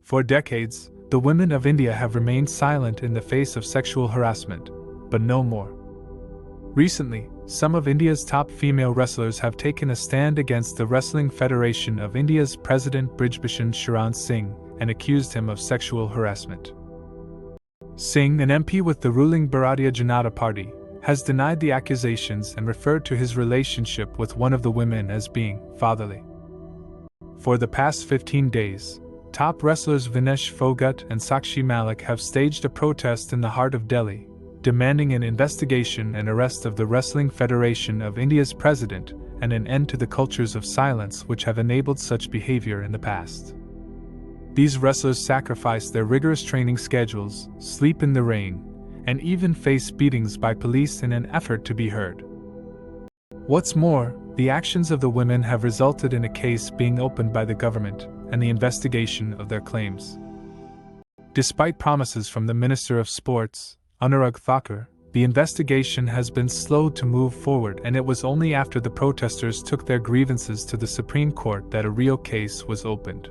For decades, the women of India have remained silent in the face of sexual harassment, but no more. Recently, some of India's top female wrestlers have taken a stand against the Wrestling Federation of India's President Brijbhushan Sharan Singh and accused him of sexual harassment. Singh, an MP with the ruling Bharatiya Janata Party, has denied the accusations and referred to his relationship with one of the women as being fatherly. For the past 15 days, top wrestlers Vinesh Phogat and Sakshi Malik have staged a protest in the heart of Delhi, demanding an investigation and arrest of the Wrestling Federation of India's president and an end to the cultures of silence which have enabled such behavior in the past. These wrestlers sacrifice their rigorous training schedules, sleep in the rain, and even face beatings by police in an effort to be heard. What's more, the actions of the women have resulted in a case being opened by the government and the investigation of their claims. Despite promises from the Minister of Sports, Anurag Thakur, the investigation has been slow to move forward, and it was only after the protesters took their grievances to the Supreme Court that a real case was opened.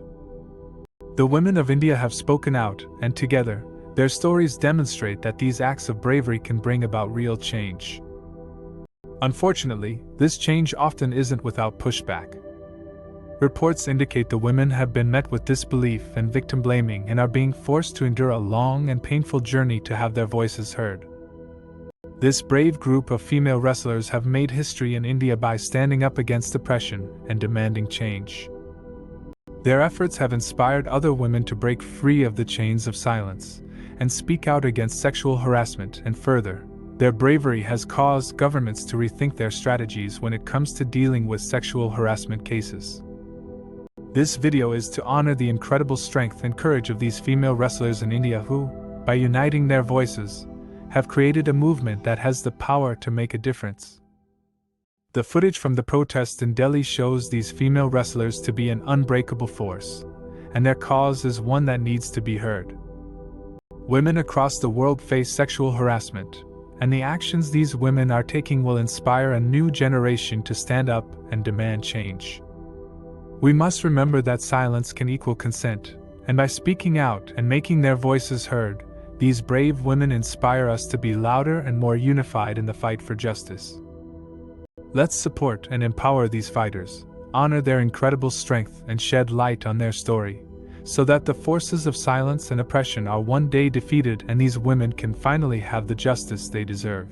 The women of India have spoken out, and together, their stories demonstrate that these acts of bravery can bring about real change. Unfortunately, this change often isn't without pushback. Reports indicate the women have been met with disbelief and victim blaming and are being forced to endure a long and painful journey to have their voices heard. This brave group of female wrestlers have made history in India by standing up against oppression and demanding change. Their efforts have inspired other women to break free of the chains of silence and speak out against sexual harassment, and further, their bravery has caused governments to rethink their strategies when it comes to dealing with sexual harassment cases. This video is to honor the incredible strength and courage of these female wrestlers in India who, by uniting their voices, have created a movement that has the power to make a difference. The footage from the protests in Delhi shows these female wrestlers to be an unbreakable force, and their cause is one that needs to be heard. Women across the world face sexual harassment, and the actions these women are taking will inspire a new generation to stand up and demand change. We must remember that silence can equal consent, and by speaking out and making their voices heard, these brave women inspire us to be louder and more unified in the fight for justice. Let's support and empower these fighters, honor their incredible strength, and shed light on their story, so that the forces of silence and oppression are one day defeated and these women can finally have the justice they deserve.